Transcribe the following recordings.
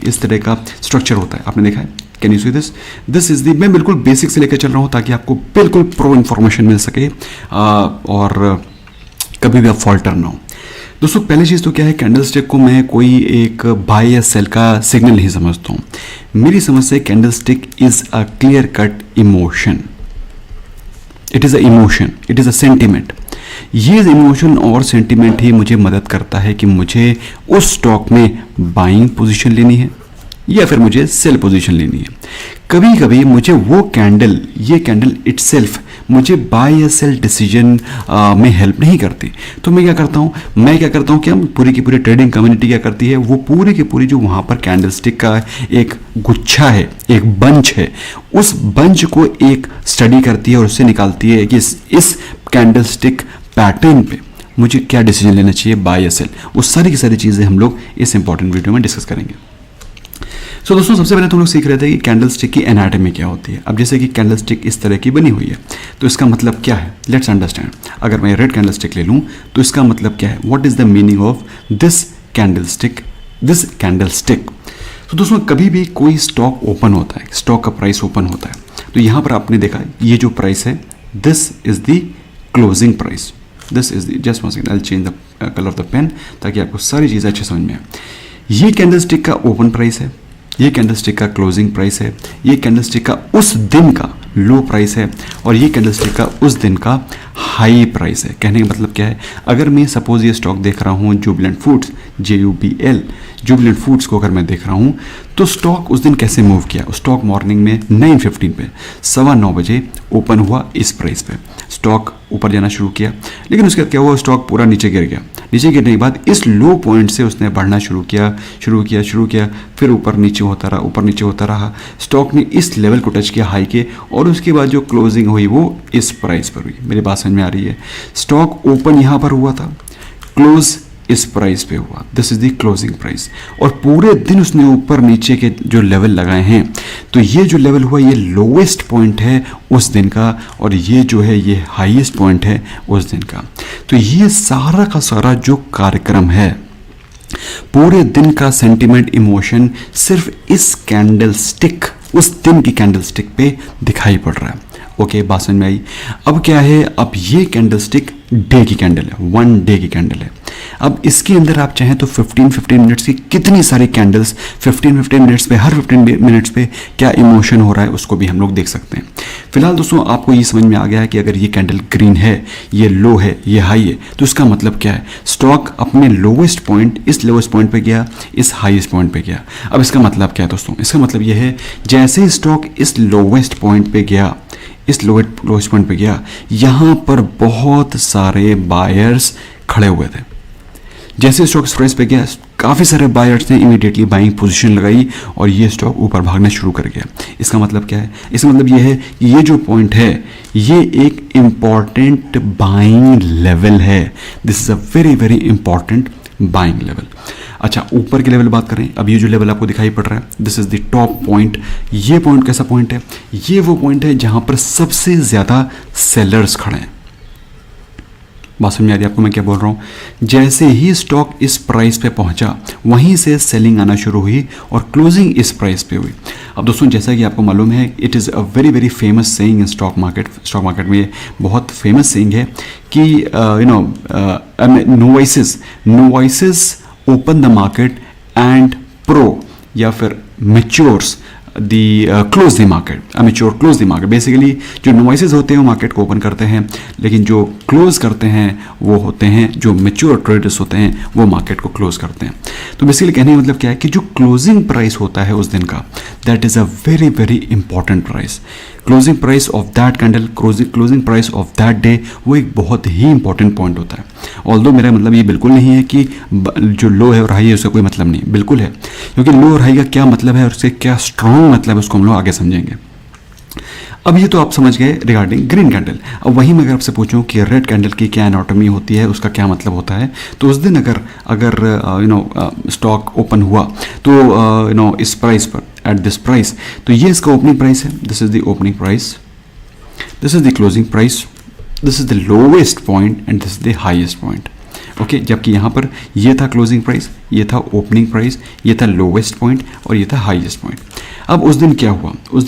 इस तरह का स्ट्रक्चर होता है, आपने देखा है। Can you see this? This is the, मैं बिल्कुल बेसिक से लेकर चल रहा हूँ ताकि आपको बिल्कुल प्रो इन्फॉर्मेशन मिल सके और कभी भी आप फॉल्टर ना हो। दोस्तों पहली चीज़ तो क्या है, कैंडलस्टिक को मैं कोई एक बाय या सेल का सिग्नल नहीं समझता हूँ। मेरी समझ से candlestick is a clear cut emotion, it is a emotion, it is a sentiment. ये इमोशन और सेंटिमेंट ही मुझे मदद करता है कि मुझे उस स्टॉक में बाइंग पोजीशन लेनी है या फिर मुझे सेल पोजीशन लेनी है। कभी कभी मुझे वो कैंडल, ये कैंडल इटसेल्फ मुझे बाय या सेल डिसीजन में हेल्प नहीं करती। तो मैं क्या करता हूँ कि हम पूरी की पूरी ट्रेडिंग कम्युनिटी क्या करती है, वो पूरी की पूरी जो वहाँ पर कैंडलस्टिक का एक गुच्छा है, एक बंच है, उस बंच को एक स्टडी करती है और उससे निकालती है कि इस कैंडलस्टिक पैटर्न पे मुझे क्या डिसीजन लेना चाहिए, बाय या सेल। वो सारी की सारी चीज़ें हम लोग इस इंपॉर्टेंट वीडियो में डिस्कस करेंगे। सो दोस्तों सबसे पहले तो हम लोग सीख रहे थे कि कैंडलस्टिक की एनाटॉमी क्या होती है। अब जैसे कि कैंडलस्टिक इस तरह की बनी हुई है तो इसका मतलब क्या है, लेट्स अंडरस्टैंड। अगर मैं रेड कैंडलस्टिक ले लूँ तो इसका मतलब क्या है, what is the meaning of this candlestick. तो दोस्तों कभी भी कोई स्टॉक ओपन होता है, स्टॉक का प्राइस ओपन होता है, तो यहाँ पर आपने देखा ये जो प्राइस है, this is the closing price, this is the, just one second I will change the colour of the pen ताकि आपको सारी चीज़ें अच्छे समझ में आए। ये कैंडलस्टिक का ओपन प्राइस है, ये कैंडलस्टिक का क्लोजिंग प्राइस है, ये कैंडलस्टिक का उस दिन का लो प्राइस है और ये कैंडलस्टिक का उस दिन का हाई प्राइस है। कहने का मतलब क्या है, अगर मैं सपोज ये स्टॉक देख रहा हूँ Jubilant foods, JUBL, Jubilant foods को अगर मैं देख रहा हूँ तो स्टॉक उस दिन कैसे मूव किया। स्टॉक मॉर्निंग में 9:15 पे 9:15 बजे ओपन हुआ इस प्राइस पे, स्टॉक ऊपर जाना शुरू किया, लेकिन उसके बाद क्या हुआ, स्टॉक पूरा नीचे गिर गया। नीचे गिरने के बाद इस लो पॉइंट से उसने बढ़ना शुरू किया, फिर ऊपर नीचे होता रहा, स्टॉक ने इस लेवल को टच किया हाई के, और उसके बाद जो क्लोजिंग हुई वो इस प्राइस पर हुई। मेरी बात समझ में आ रही है? स्टॉक ओपन यहाँ पर हुआ था, क्लोज इस प्राइस पे हुआ, this is the closing price, और पूरे दिन उसने ऊपर नीचे के जो लेवल लगाए हैं, तो ये जो लेवल हुआ ये लोवेस्ट पॉइंट है उस दिन का, और ये जो है ये हाईएस्ट पॉइंट है उस दिन का। तो ये सारा का सारा जो कार्यक्रम है, पूरे दिन का सेंटिमेंट, इमोशन सिर्फ इस कैंडलस्टिक, उस दिन की कैंडलस्टिक पे दिखाई पड़ रहा है। ओके, बात समझ में आई? अब क्या है, अब ये कैंडलस्टिक डे की कैंडल है, 1 डे की कैंडल है। अब इसके अंदर आप चाहें तो 15 मिनट्स की कितनी सारी कैंडल्स, 15 मिनट्स पे, हर 15 मिनट्स पे क्या इमोशन हो रहा है उसको भी हम लोग देख सकते हैं। फिलहाल दोस्तों आपको ये समझ में आ गया है कि अगर ये कैंडल ग्रीन है, ये लो है, ये हाई है, तो इसका मतलब क्या है, स्टॉक अपने लोवेस्ट पॉइंट, इस लोवेस्ट पॉइंट पे गया, इस हाईएस्ट पॉइंट पे गया। अब इसका मतलब क्या है दोस्तों, इसका मतलब ये है जैसे ही स्टॉक इस लोवेस्ट पॉइंट पे गया, इस लोवेस्ट पॉइंट पे गया, यहाँ पर बहुत सारे बायर्स खड़े हुए थे। जैसे स्टॉक इस प्राइस पे गया, काफ़ी सारे बायर्स ने इमीडिएटली बाइंग पोजीशन लगाई और ये स्टॉक ऊपर भागना शुरू कर गया। इसका मतलब क्या है, इसका मतलब ये है ये जो पॉइंट है ये एक इम्पॉर्टेंट बाइंग लेवल है, this is a very very important buying level. अच्छा, ऊपर के लेवल बात करें, अब ये जो लेवल आपको दिखाई पड़ रहा है, this is the top point. ये पॉइंट कैसा पॉइंट है, ये वो पॉइंट है जहां पर सबसे ज्यादा सेलर्स खड़े हैं। बात समझ में आ रही है आपको मैं क्या बोल रहा हूं? जैसे ही स्टॉक इस प्राइस पे पहुंचा, वहीं से सेलिंग आना शुरू हुई और क्लोजिंग इस प्राइस पे हुई। अब दोस्तों जैसा कि आपको मालूम है, it is a very very famous saying in stock market. Stock market में बहुत फेमस सेइंग है कि novices open the market and pro या फिर matures close the market, amateur close the market. Basically जो नोवाइसेस होते हैं वो मार्केट को ओपन करते हैं, लेकिन जो क्लोज करते हैं वो होते हैं जो मैच्योर ट्रेडर्स होते हैं, वो मार्केट को क्लोज करते हैं। तो बेसिकली कहने का मतलब क्या है कि जो क्लोजिंग प्राइस होता है उस दिन का, that is a very very important price. Closing price of that candle, closing price of that day, वो एक बहुत ही इंपॉर्टेंट पॉइंट होता है। ऑल्दो मेरा मतलब ये बिल्कुल नहीं है कि जो लो है और हाई है उसका कोई मतलब नहीं, बिल्कुल है, क्योंकि लो और हाई का क्या मतलब है और उससे क्या स्ट्रॉन्ग मतलब है उसको हम लोग आगे समझेंगे। अब ये तो आप समझ गए रिगार्डिंग ग्रीन कैंडल। अब वहीं मैं अगर आपसे पूछूं कि रेड कैंडल की क्या एनाटॉमी होती है, उसका क्या मतलब होता है, तो उस दिन अगर स्टॉक ओपन हुआ तो इस प्राइस पर, एट दिस प्राइस, तो ये इसका ओपनिंग प्राइस है, this is the opening price, this is the closing price, this is the lowest point and this is the highest point. Okay, जबकि यहाँ पर ये था क्लोजिंग प्राइस, ये था ओपनिंग प्राइस, ये था लोवेस्ट पॉइंट और ये था हाईएस्ट पॉइंट। अब उस दिन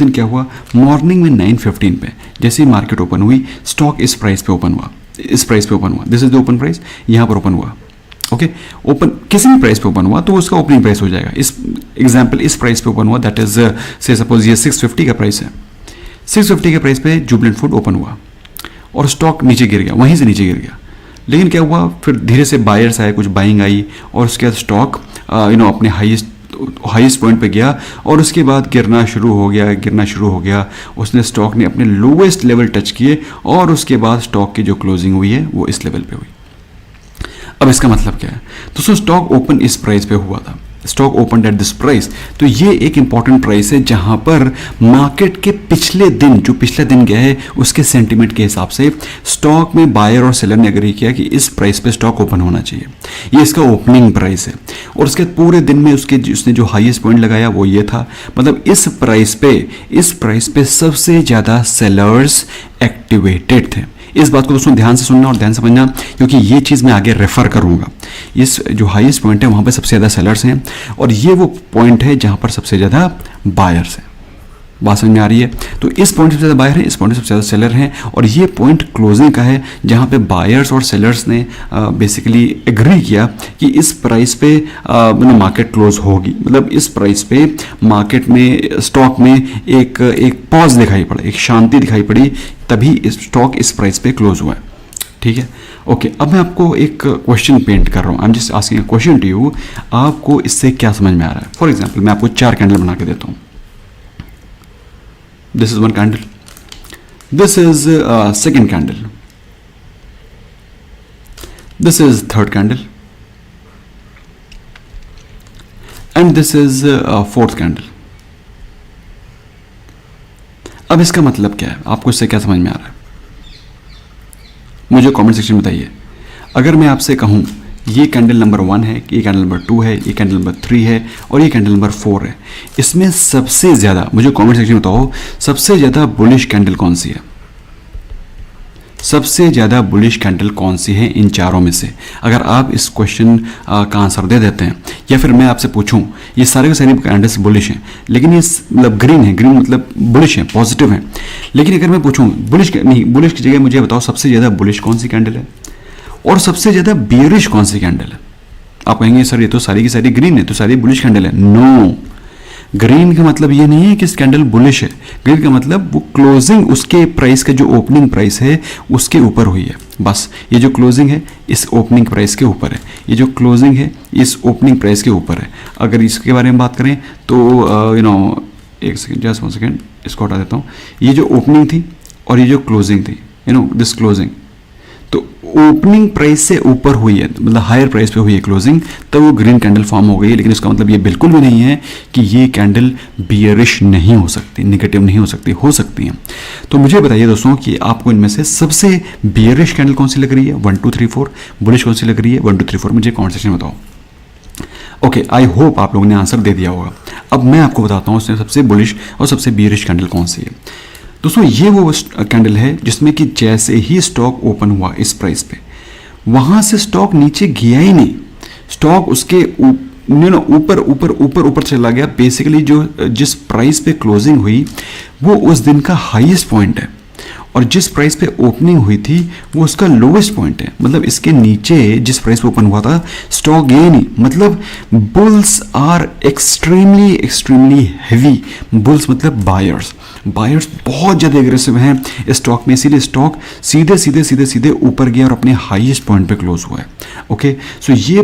क्या हुआ, मॉर्निंग में 9:15 पे जैसे ही मार्केट ओपन हुई, स्टॉक इस प्राइस पे ओपन हुआ, this is the open price, यहाँ पर ओपन हुआ। ओके, ओपन किसी भी प्राइस पे ओपन हुआ तो उसका ओपनिंग प्राइस हो जाएगा। इस एग्जांपल इस प्राइस पे ओपन हुआ, दैट इज से सपोज ये 650 का प्राइस है, 650 के प्राइस पे जुबिलेंट फूड ओपन हुआ और स्टॉक नीचे गिर गया, वहीं से नीचे गिर गया। लेकिन क्या हुआ, फिर धीरे से बायर्स आए, कुछ बाइंग आई और उसके बाद स्टॉक अपने हाईएस्ट पॉइंट पे गया और उसके बाद गिरना शुरू हो गया। उसने स्टॉक ने अपने लोवेस्ट लेवल टच किए और उसके बाद स्टॉक की जो क्लोजिंग हुई है वो इस लेवल पे हुई। अब इसका मतलब क्या है दोस्तों, स्टॉक ओपन इस प्राइस पे हुआ था, stock open at this price, तो ये एक इंपॉर्टेंट प्राइस है जहां पर मार्केट के पिछले दिन गया है उसके सेंटीमेंट के हिसाब से स्टॉक में बायर और सेलर ने एग्री किया कि इस प्राइस पे स्टॉक ओपन होना चाहिए, ये इसका ओपनिंग प्राइस है। और उसके पूरे दिन में उसने जो हाईएस्ट पॉइंट लगाया वो ये था, मतलब इस प्राइस पे सबसे ज़्यादा सेलर्स एक्टिवेटेड थे। इस बात को दोस्तों ध्यान से सुनना और ध्यान से समझना, क्योंकि ये चीज़ मैं आगे रेफर करूंगा। इस जो हाईएस्ट पॉइंट है वहाँ पे सबसे ज़्यादा सेलर्स हैं और ये वो पॉइंट है जहाँ पर सबसे ज़्यादा बायर्स हैं। बात समझ में आ रही है? तो इस पॉइंट से ज़्यादा बायर है, इस पॉइंट से सबसे ज़्यादा सेलर हैं और ये पॉइंट क्लोजिंग का है जहाँ पे बायर्स और सेलर्स ने बेसिकली एग्री किया कि इस प्राइस पे मार्केट क्लोज होगी। मतलब इस प्राइस पे मार्केट में स्टॉक में एक पॉज दिखाई पड़ा, एक शांति दिखाई पड़ी, तभी स्टॉक इस प्राइस पे क्लोज हुआ है। ठीक है, ओके। अब मैं आपको एक क्वेश्चन पेंट कर रहा हूँ, I am just asking a question to you. आपको इससे क्या समझ में आ रहा है? फॉर एग्जाम्पल मैं आपको 4 कैंडल बना के देता हूँ। This is one candle. This is second candle. This is third candle. And this is fourth candle. अब इसका मतलब क्या है? आपको इससे क्या समझ में आ रहा है? मुझे कमेंट सेक्शन में बताइए। अगर मैं आपसे कहूँ ये कैंडल नंबर 1 है, ये कैंडल नंबर 2 है, ये कैंडल नंबर 3 है और ये कैंडल नंबर 4 है, इसमें सबसे ज़्यादा, मुझे कमेंट सेक्शन में बताओ, सबसे ज़्यादा बुलिश कैंडल कौन सी है? सबसे ज़्यादा बुलिश कैंडल कौन सी है इन चारों में से? अगर आप इस क्वेश्चन का आंसर दे देते हैं, या फिर मैं आपसे पूछूं ये सारे के सारे कैंडल्स बुलिश हैं, लेकिन ये मतलब ग्रीन है, ग्रीन मतलब बुलिश है, पॉजिटिव है, लेकिन अगर मैं पूछूं बुलिश की जगह मुझे बताओ सबसे ज़्यादा बुलिश कौन सी कैंडल है और सबसे ज़्यादा बियरिश कौन सी कैंडल है? आप कहेंगे सर ये तो सारी की सारी ग्रीन है, तो सारी बुलिश कैंडल है। नो, ग्रीन का मतलब ये नहीं है कि इस कैंडल बुलिश है। ग्रीन का मतलब वो क्लोजिंग उसके प्राइस का जो ओपनिंग प्राइस है उसके ऊपर हुई है। बस ये जो क्लोजिंग है इस ओपनिंग प्राइस के ऊपर है, ये जो क्लोजिंग है इस ओपनिंग प्राइस के ऊपर है। अगर इसके बारे में बात करें तो एक सेकेंड, जस्ट 1 सेकेंड, इसको हटा देता हूँ। ये जो ओपनिंग थी और ये जो क्लोजिंग थी, दिस क्लोजिंग, तो ओपनिंग प्राइस से ऊपर हुई है, मतलब हायर प्राइस पे हुई है क्लोजिंग, तब वो ग्रीन कैंडल फॉर्म हो गई है। लेकिन इसका मतलब ये बिल्कुल भी नहीं है कि ये कैंडल बियरिश नहीं हो सकती, नेगेटिव नहीं हो सकती, हो सकती हैं। तो मुझे बताइए दोस्तों कि आपको इनमें से सबसे बियरिश कैंडल कौन सी लग रही है? 1 2 3 4। बुलिश कौन सी लग रही है? 1 2 3 4। मुझे कमेंट सेक्शन में बताओ। ओके, आई होप आप लोगों ने आंसर दे दिया होगा। अब मैं आपको बताता हूँ उसमें सबसे बुलिश और सबसे बियरिश कैंडल कौन सी है। दोस्तों ये वो कैंडल है जिसमें कि जैसे ही स्टॉक ओपन हुआ इस प्राइस पे, वहां से स्टॉक नीचे गया ही नहीं, स्टॉक उसके ऊपर ऊपर ऊपर ऊपर चला गया। बेसिकली जो जिस प्राइस पे क्लोजिंग हुई वो उस दिन का हाईएस्ट पॉइंट है और जिस प्राइस पे ओपनिंग हुई थी वो उसका लोवेस्ट पॉइंट है। मतलब इसके नीचे जिस प्राइस पे ओपन हुआ था स्टॉक गया नहीं। मतलब bulls are extremely heavy. Bulls मतलब बायर्स बहुत ज़्यादा एग्रेसिव हैं स्टॉक में, इसीलिए स्टॉक सीधे ऊपर गया और अपने हाईएस्ट पॉइंट पे क्लोज हुआ है। ओके, सो ये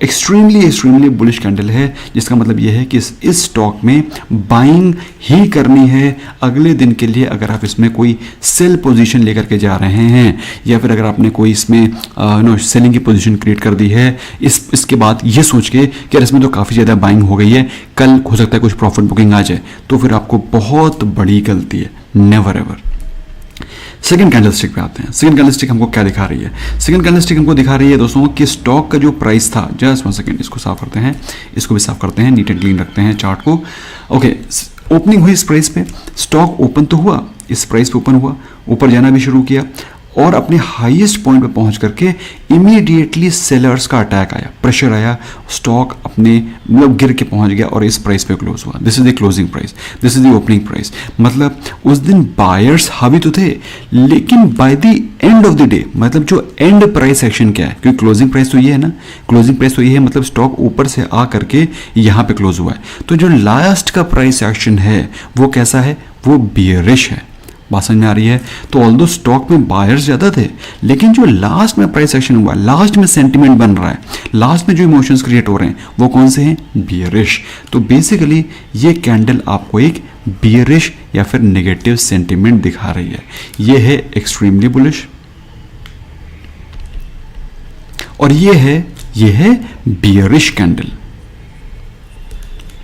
एक्सट्रीमली बुलिश कैंडल है, जिसका मतलब ये है कि इस स्टॉक में बाइंग ही करनी है अगले दिन के लिए। अगर आप इसमें कोई सेल पोजीशन लेकर के जा रहे हैं या फिर अगर आपने कोई इसमें सेलिंग की पोजीशन क्रिएट कर दी है, इसके बाद ये सोच के कि यार इसमें तो काफ़ी ज़्यादा बाइंग हो गई है, कल हो सकता है कुछ प्रॉफिट बुकिंग आ जाए, तो फिर आपको बहुत बड़ी गलती है। Never ever. सेकंड कैंडलस्टिक पे आते हैं। सेकंड कैंडलस्टिक हमको क्या दिखा रही है? सेकंड कैंडलस्टिक हमको दिखा रही है दोस्तों कि स्टॉक का जो प्राइस था, जस्ट 1 सेकंड, इसको साफ करते हैं, इसको भी साफ करते हैं, नीट एंड क्लीन रखते हैं चार्ट को। ओके, ओपनिंग हुई इस प्राइस पे, स्टॉक ओपन तो हुआ, इस प्राइस पे ओपन हुआ, ऊपर जाना भी शुरू किया और अपने हाईएस्ट पॉइंट पे पहुंच करके इमीडिएटली सेलर्स का अटैक आया, प्रेशर आया, स्टॉक अपने मतलब गिर के पहुंच गया और इस प्राइस पे क्लोज हुआ। This is the closing price, this is the opening price. मतलब उस दिन बायर्स हावी तो थे, लेकिन by the end of the day, मतलब जो एंड प्राइस एक्शन क्या है, क्योंकि क्लोजिंग प्राइस तो ये है ना, क्लोजिंग प्राइस तो ये है, मतलब स्टॉक ऊपर से आ करके यहाँ पे क्लोज हुआ है। तो जो लास्ट का प्राइस एक्शन है वो कैसा है, वो बियरिश है। बात समझ में आ रही है? तो ऑल्दो स्टॉक में बायर्स ज़्यादा थे, लेकिन जो लास्ट में प्राइस एक्शन हुआ, लास्ट में सेंटिमेंट बन रहा है, लास्ट में जो इमोशंस क्रिएट हो रहे हैं वो कौन से हैं, बियरिश। तो बेसिकली ये कैंडल आपको एक बियरिश या फिर नेगेटिव सेंटिमेंट दिखा रही है। ये है एक्सट्रीमली बुलिश और ये है बियरिश कैंडल।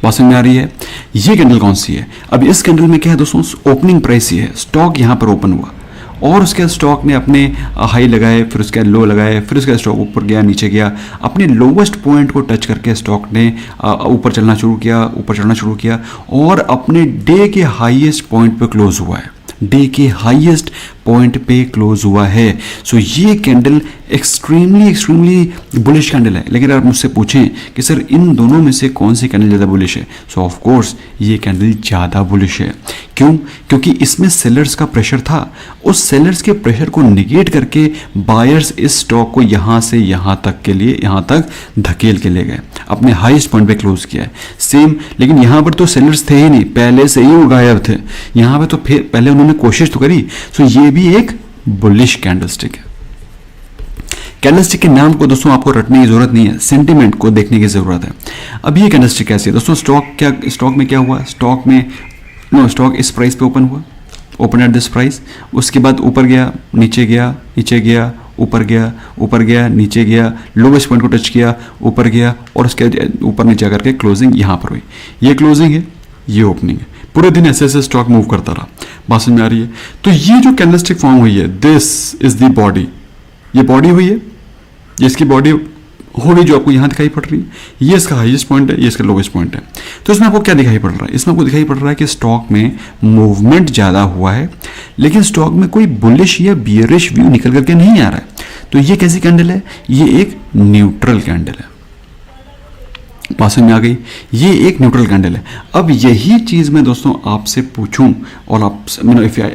बात समझ में आ रही है? ये कैंडल कौन सी है? अब इस कैंडल में क्या है दोस्तों, ओपनिंग प्राइस ही है, स्टॉक यहां पर ओपन हुआ और उसके बाद स्टॉक ने अपने हाई लगाए, फिर उसके बाद लो लगाए, फिर उसके बाद स्टॉक ऊपर गया, नीचे गया, अपने लोवेस्ट पॉइंट को टच करके स्टॉक ने ऊपर चलना शुरू किया, ऊपर चढ़ना शुरू किया और अपने डे के हाईएस्ट पॉइंट पे क्लोज हुआ है, डे के हाईएस्ट पॉइंट पे क्लोज हुआ है। सो ये कैंडल एक्सट्रीमली बुलिश कैंडल है। लेकिन अगर मुझसे पूछें कि सर इन दोनों में से कौन सी कैंडल ज़्यादा बुलिश है, सो ऑफ कोर्स ये कैंडल ज़्यादा बुलिश है। क्यों? क्योंकि इसमें सेलर्स का प्रेशर था, उस सेलर्स के प्रेशर को निगेट करके बायर्स इस स्टॉक को यहाँ से यहाँ तक के लिए यहाँ तक धकेल के ले गए, अपने हाईएस्ट पॉइंट पे क्लोज किया है। सेम, लेकिन यहाँ पर तो सेलर्स थे ही नहीं, पहले से ही वो गायब थे। यहाँ पे तो फिर पहले उन्होंने कोशिश तो करी। सो ये भी एक बुलिश कैंडलस्टिक है। कैंडलस्टिक के नाम को दोस्तों आपको रटने की जरूरत नहीं है, सेंटिमेंट को देखने की जरूरत है। अब ये कैंडलस्टिक कैसी है दोस्तों? स्टॉक में क्या हुआ? स्टॉक इस प्राइस पे ओपन हुआ, ओपन एट दिस प्राइस, उसके बाद ऊपर गया, नीचे गया, नीचे गया, ऊपर गया, ऊपर गया, नीचे गया, लोवेस्ट पॉइंट को टच किया, ऊपर गया और उसके ऊपर नीचे करके क्लोजिंग यहाँ पर हुई। ये क्लोजिंग है, ये ओपनिंग है। पूरे दिन ऐसे ऐसे स्टॉक मूव करता रहा। बात समझ में आ रही है? तो ये जो कैंडलस्टिक फॉर्म हुई है, दिस इज द बॉडी, ये बॉडी हुई है, ये इसकी बॉडी हो गई जो आपको यहाँ दिखाई पड़ रही है। ये इसका हाईएस्ट पॉइंट है, ये इसका लोवेस्ट पॉइंट है। तो इसमें आपको क्या दिखाई पड़ रहा है? इसमें आपको दिखाई पड़ रहा है कि स्टॉक में मूवमेंट ज़्यादा हुआ है, लेकिन स्टॉक में कोई बुलिश या बियरिश व्यू निकल करके नहीं आ रहा है। तो ये कैसी कैंडल है? ये एक न्यूट्रल कैंडल है। बात समझ में आ गई? ये एक न्यूट्रल कैंडल है। अब यही चीज़ मैं दोस्तों आपसे पूछूं और आप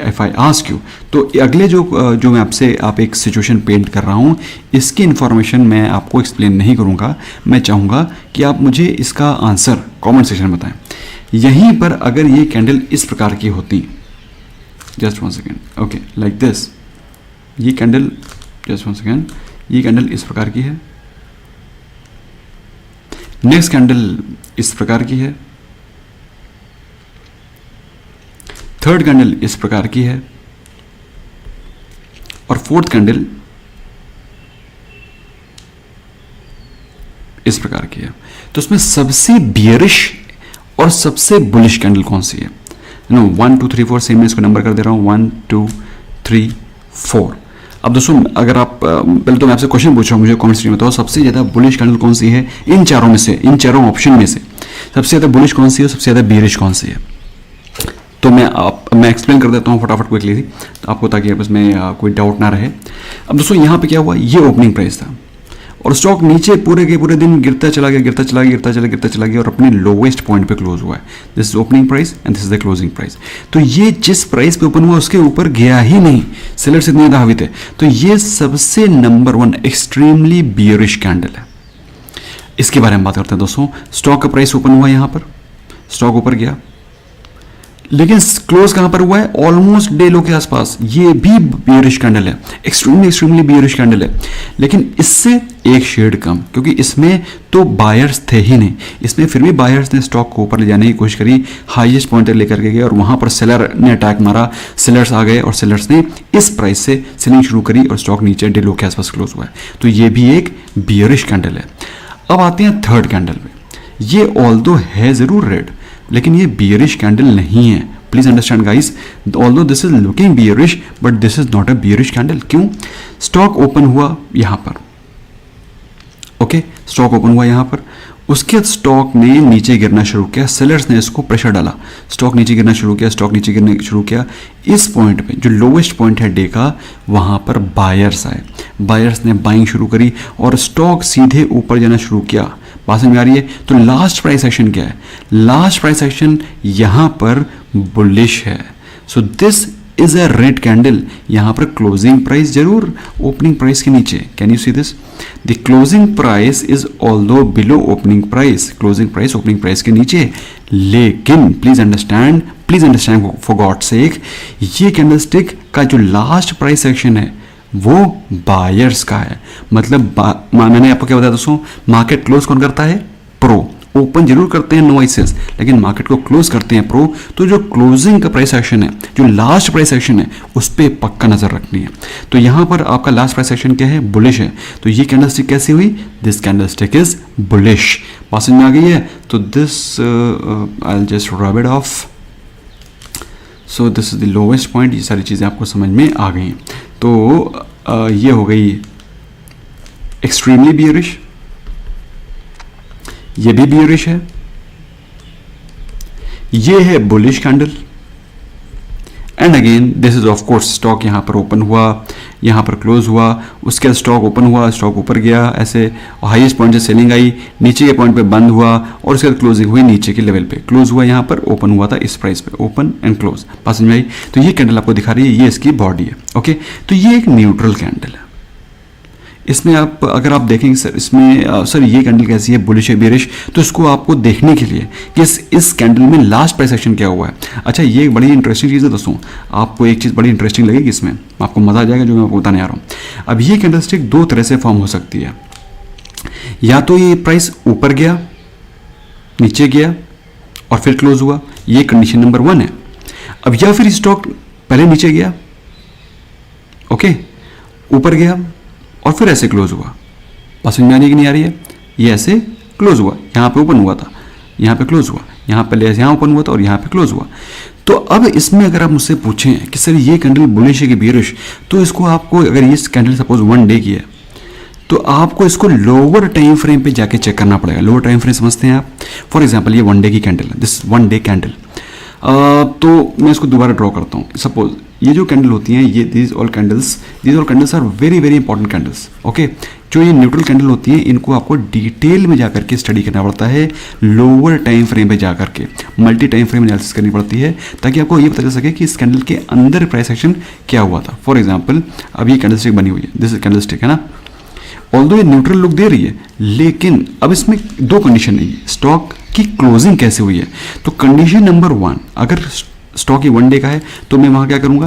इफ आई आस्क यू, तो अगले जो मैं आप एक सिचुएशन पेंट कर रहा हूं, इसकी इन्फॉर्मेशन मैं आपको एक्सप्लेन नहीं करूंगा। मैं चाहूंगा कि आप मुझे इसका आंसर कमेंट सेक्शन में बताएं। यहीं पर अगर ये कैंडल इस प्रकार की होती, just one second, okay, like this, ये कैंडल, जस्ट वन सेकेंड, ये कैंडल इस प्रकार की है, नेक्स्ट कैंडल इस प्रकार की है, थर्ड कैंडल इस प्रकार की है और फोर्थ कैंडल इस प्रकार की है। तो उसमें सबसे बियरिश और सबसे बुलिश कैंडल कौन सी है? 1 2 3 4, सेम मैं इसको नंबर कर दे रहा हूं, 1 2 3 4। अब दोस्तों अगर आप पहले तो मैं आपसे क्वेश्चन पूछ रहा हूँ, मुझे कमेंट सेक्शन में बताओ सबसे ज़्यादा बुलिश कैंडल कौन सी है इन चारों में से, इन चारों ऑप्शन में से सबसे ज़्यादा बुलिश कौन सी है, सबसे ज़्यादा बियरिश कौन सी है? तो मैं एक्सप्लेन कर देता हूँ फटाफट क्विकली थी आपको, ताकि बस में कोई डाउट ना रहे। अब दोस्तों यहाँ पे क्या हुआ, ये ओपनिंग प्राइस था और स्टॉक नीचे पूरे के पूरे दिन गिरता चला गया और अपने लोवेस्ट पॉइंट पे क्लोज हुआ है। This is opening price and this is the closing price. तो ये जिस प्राइस पे ओपन हुआ उसके ऊपर गया ही नहीं, सेलर्स इतने ज़्यादा हावी थे। तो ये सबसे नंबर 1 एक्सट्रीमली बियरिश कैंडल है। इसके बारे में बात करते हैं दोस्तों। स्टॉक का प्राइस ओपन हुआ यहाँ पर, स्टॉक ऊपर गया, लेकिन क्लोज कहां पर हुआ है? ऑलमोस्ट डे लो के आसपास। ये भी बियरिश कैंडल है, एक्सट्रीमली बियरिश कैंडल है, लेकिन इससे एक शेड कम, क्योंकि इसमें तो बायर्स थे ही नहीं। इसमें फिर भी बायर्स ने स्टॉक को ऊपर ले जाने की कोशिश करी, हाईएस्ट पॉइंट तक लेकर के गए और वहां पर सेलर ने अटैक मारा, सेलर्स आ गए और सेलर्स ने इस प्राइस से सेलिंग शुरू करी और स्टॉक नीचे डे लो के आसपास क्लोज हुआ है। तो ये भी एक बियरिश कैंडल है। अब आते हैं थर्ड कैंडल में। ये ऑल्दो है जरूर रेड, लेकिन ये बियरिश कैंडल नहीं है। Please understand guys, although this is looking bearish but this is not a bearish candle. क्यों? स्टॉक ओपन हुआ यहां पर, ओके, स्टॉक ओपन हुआ यहां पर, उसके बाद स्टॉक ने नीचे गिरना शुरू किया, सेलर्स ने इसको प्रेशर डाला, स्टॉक नीचे गिरना शुरू किया, स्टॉक नीचे गिरना शुरू किया। इस पॉइंट पे जो लोवेस्ट पॉइंट है डे का, वहां पर बायर्स आए, बायर्स ने बाइंग शुरू करी और स्टॉक सीधे ऊपर जाना शुरू किया। बात समझ में आ रही है? तो लास्ट प्राइस एक्शन क्या है? लास्ट प्राइस एक्शन यहां पर बुलिश है। So this is a red candle. यहां पर क्लोजिंग प्राइस जरूर ओपनिंग प्राइस के नीचे। Can you see this? The closing price is although below opening price, closing price opening price के नीचे। लेकिन please understand for God sake, ये candlestick का जो लास्ट प्राइस एक्शन है वो बायर्स का है। मतलब मैंने आपको क्या बताया दोस्तों, मार्केट क्लोज कौन करता है? प्रो। ओपन जरूर करते हैं नोवाइसेस, लेकिन मार्केट को क्लोज करते हैं प्रो। तो जो क्लोजिंग का प्राइस एक्शन है, जो लास्ट प्राइस एक्शन है, उस पर पक्का नजर रखनी है। तो यहां पर आपका लास्ट प्राइस एक्शन क्या है? बुलिश है। तो ये कैंडलस्टिक कैसी हुई? This candlestick is bullish. बात समझ में आ गई है? तो this I will just rub it of. So this is the lowest point. ये सारी चीजें आपको समझ में आ गई। तो ये हो गई एक्सट्रीमली बियरिश, ये भी बियरिश है, ये है bullish candle. And again this is of course stock यहां पर ओपन हुआ, यहां पर क्लोज हुआ, उसके बाद स्टॉक ओपन हुआ, स्टॉक ऊपर गया ऐसे, हाईएस्ट पॉइंट से सेलिंग आई, नीचे के पॉइंट पे बंद हुआ और उसके बाद क्लोजिंग हुई नीचे के लेवल पे, क्लोज हुआ यहां पर, ओपन हुआ था इस प्राइस पे, ओपन एंड क्लोज। पास समझ में आई? तो ये कैंडल आपको दिखा रही है, ये इसकी बॉडी है। ओके, तो ये एक न्यूट्रल कैंडल है। इसमें आप अगर आप देखेंगे सर, इसमें सर ये कैंडल कैसी है, बुलिश है बेरिश, तो इसको आपको देखने के लिए कि इस कैंडल में लास्ट प्राइस एक्शन क्या हुआ है। अच्छा, ये एक बड़ी इंटरेस्टिंग चीज़ है दोस्तों, आपको एक चीज़ बड़ी इंटरेस्टिंग लगेगी इसमें, आपको मजा आ जाएगा जो मैं आपको बताने आ रहा हूँ। अब ये कैंडलस्टिक दो तरह से फॉर्म हो सकती है, या तो ये प्राइस ऊपर गया, नीचे गया और फिर क्लोज हुआ, ये कंडीशन नंबर 1 है। अब या फिर स्टॉक पहले नीचे गया, ओके, ऊपर गया और फिर ऐसे क्लोज हुआ। बात समझ में आ रही है कि नहीं आ रही है? ये ऐसे क्लोज हुआ, यहाँ पे ओपन हुआ था, यहाँ पे क्लोज हुआ, यहाँ पे यहाँ ओपन हुआ था और यहाँ पे क्लोज हुआ। तो अब इसमें अगर आप मुझसे पूछें कि सर ये कैंडल बुलिश है कि बेरिश, तो इसको आपको, अगर ये कैंडल सपोज 1 डे की है, तो आपको इसको लोअर टाइम फ्रेम पे जाके चेक करना पड़ेगा। लोअर टाइम फ्रेम समझते हैं आप? फॉर एग्जांपल ये 1 डे की कैंडल है, दिस 1 डे कैंडल। तो मैं इसको दोबारा ड्रॉ करता हूँ। सपोज ये जो कैंडल होती हैं, ये these all candles are very very important candles. Okay, जो ये न्यूट्रल कैंडल होती हैं, इनको आपको डिटेल में जाकर के स्टडी करना पड़ता है, लोअर टाइम फ्रेम पे जाकर के मल्टी टाइम फ्रेम एनालिसिस करनी पड़ती है, ताकि आपको ये पता चल सके कि इस कैंडल के अंदर प्राइस एक्शन क्या हुआ था। फॉर एग्जाम्पल, अब ये कैंडलस्टिक बनी हुई है, दिस इज कैंडलस्टिक है ना, ऑल्दो ये न्यूट्रल लुक दे रही है, लेकिन अब इसमें 2 कंडीशन है, स्टॉक की क्लोजिंग कैसे हुई है। तो कंडीशन नंबर 1, अगर स्टॉक ही 1 डे का है, तो मैं वहां क्या करूंगा,